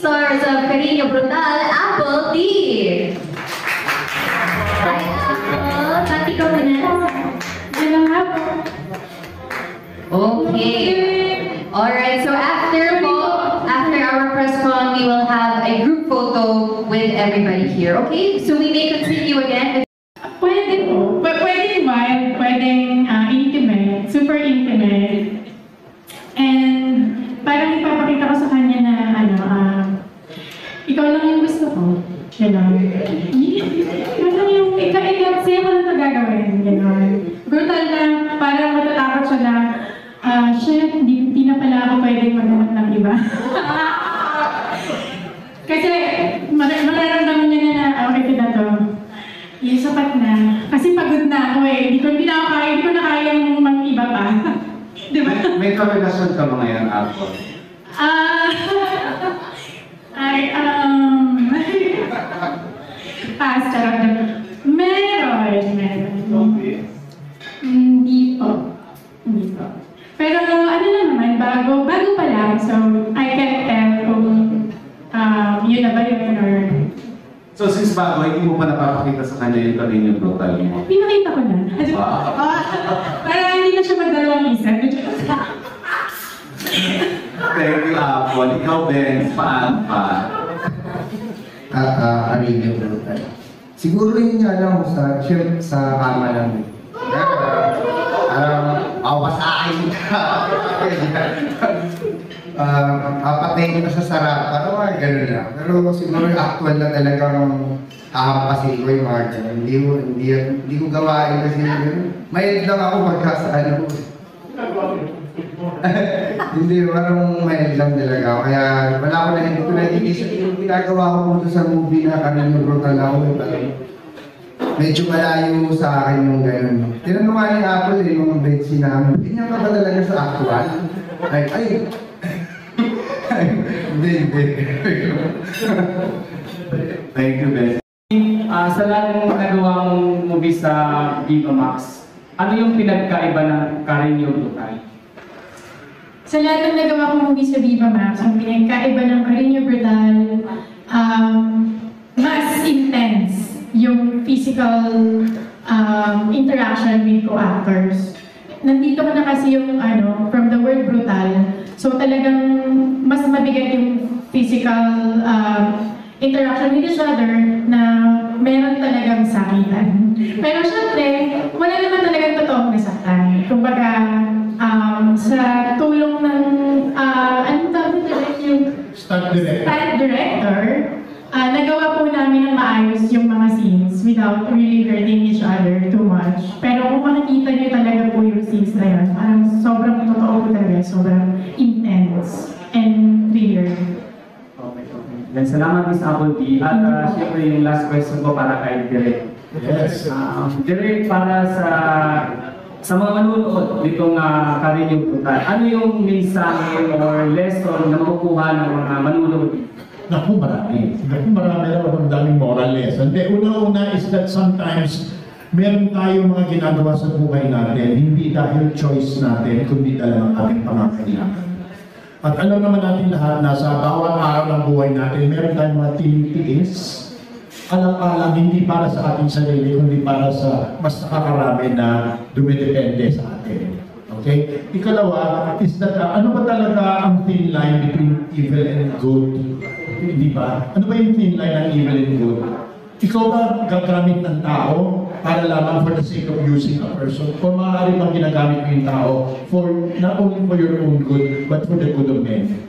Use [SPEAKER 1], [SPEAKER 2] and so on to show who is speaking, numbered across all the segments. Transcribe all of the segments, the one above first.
[SPEAKER 1] Stars of Cariño Brutal, Apple D. Hi, Apple. Pati ko Okay. Alright, so after our press con, we will have a group photo with everybody here. Okay? So we may continue again.
[SPEAKER 2] Pwede po. Pwedeng wild, pwedeng intimate, super intimate. And parang ipapakita ko sa kanya na ikaw lang yung gusto ko. Gano'n. Gano'n yung ikaw, sa'yo ko lang ito gagawin. Gano'n. Brutal na, parang matatakot siya na, shit, hindi na pala ako pwedeng maghanap ng iba. Kasi, mararamdaman niya na okay, kita to. Yung sapat na. Kasi pagod na ako eh. Hindi ko na kayang mag-iba pa. Diba?
[SPEAKER 3] May karelasyon ka mga yan, Apple?
[SPEAKER 2] Charot. Meron. Hindi po. Pero ano na naman, bago pa lang. So, I can't tell kung yun na ba yun or...
[SPEAKER 3] So, since bago, hindi mo pa napapakita sa kanya yung Cariño Brutal mo?
[SPEAKER 2] Pinakita ko na. Para hindi na siya magdalawang isip.
[SPEAKER 3] Thank you, Apple. Ikaw, Ben, paano pa?
[SPEAKER 4] Cariño Brutal. Siguro yun nga lang sa kama lang. Awasain ka. Papatayin ko sa sarap. Parang gano'n lang. Pero siguro yung actual na talagang hahampasin ko yung mga gano'n. Hindi ko gawain kasi yun. Mayroon lang ako magkasaan ko. Hindi, parang mayroon lang talaga ako. Kaya wala ko na, hindi ko na-iisip yung ginagawa ko punto sa movie na Cariño Brutal ako. Medyo malayo sa akin yung gano'n. Tinanong nga ni Apple yung mga bedsi namin. Ganyan ka ba talaga sa actual? Hindi.
[SPEAKER 3] Thank you, Ben.
[SPEAKER 5] Sa lahat ng nagawa mong movie sa Viva Max, ano yung pinagkaiba ng Cariño Brutal?
[SPEAKER 2] Sa lahat ng nagawa kong movie sa Viva Max, ang pinagkaiba ng Cariño Brutal, mas intense yung physical interaction with co-actors. Nandito ko na kasi yung from the word brutal, so talagang mas mabigat yung physical interaction with each other na meron talagang sakitan. Pero syempre, wala naman talagang totoong nasaktan. Kumbaga, sa tulong ng, anong tawag yung stunt director, nagawa po namin ng maayos yung mga scenes without really hurting each other too much. Pero kung makikita niyo talaga po yung scenes na yun, parang sobrang totoo po talaga, sobrang intense and thriller.
[SPEAKER 5] Okay. Then salamat Miss Apple D. At syempre yung last question ko para kay Derek.
[SPEAKER 4] Yes.
[SPEAKER 5] Derek, para sa mga manunood nitong Cariño Brutal, ano yung mensahe or lesson na makukuha ng mga manunood?
[SPEAKER 6] Naku, marami lang ang daming moral lesson. Una-una is that sometimes meron tayong mga ginagawa sa buhay natin, hindi dahil choice natin, kundi dahil ang ating pangangailangan. At alam naman natin lahat na sa bawat araw ng buhay natin, meron tayong mga tinitiis, alang-alang hindi para sa ating sarili, kundi para sa mas nakakarami na dumidepende sa atin. Okay? Ikalawa is that ano ba talaga ang thin line between evil and good? Hindi ba? Ano ba yung thin line ng evil and good? Ikaw ba gagamit ng tao para lamang for the sake of using a person? O maaari bang ginagamit mo yung tao for not only for your own good, but for the good of men?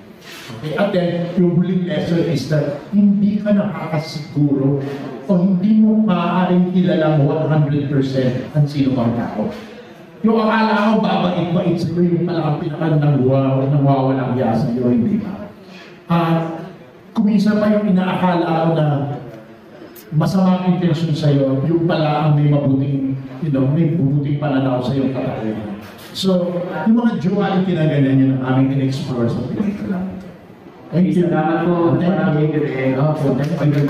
[SPEAKER 6] Okay? At then, yung huling lesson is that hindi ka nakakasiguro o hindi mo maaaring kilala mo 100% ang sino bang tao. Yung akala ko babait-bait sa'yo, yung pala ang pinakandang wawalang hiya sa'yo, hindi ba? Kumisa pa yung inaakala ko na masamang intensyon sa'yo, yung pala ang may mabuting, may mabuting pananaw sa'yo katawan. So, yung mga duality na ganyan yun ang aming in-explore sa pelikula. Thank you.
[SPEAKER 5] Salamat po.
[SPEAKER 6] Thank you.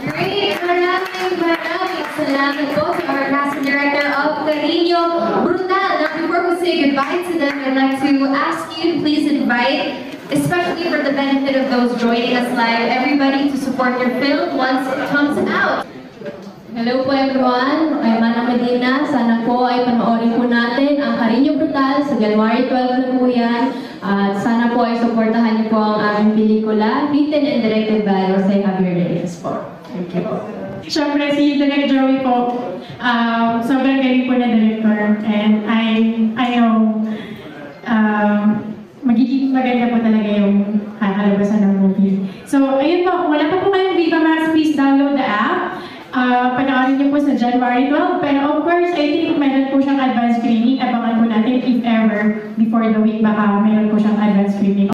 [SPEAKER 1] Great! Maraming salamat po to our casting director of Cariño Brutal. Now, before we say goodbye to them, I'd like to ask you to please invite especially for the benefit of those joining us live, everybody to support your film once it comes out.
[SPEAKER 7] Hello po everyone, I'm Mana Medina. Sana po ay panoorin po natin ang Cariño Brutal sa January 12 na po yan. At sana po ay suportahan niyo po ang aming pelikula, written and directed by Jose Javier Reyes po. Thank you po.
[SPEAKER 2] Siyempre si Direk Joey po, sobrang galing po na director, and I know magiging maganda po talaga yung kakalabasan ng movie. So ayun po, kung wala pa po kayong Viva Max, please download the app. Panoorin niyo po sa January 12, pero of course, I think meron po siyang advance screening. Abangan po natin if ever before the week, baka meron po siyang advance screening.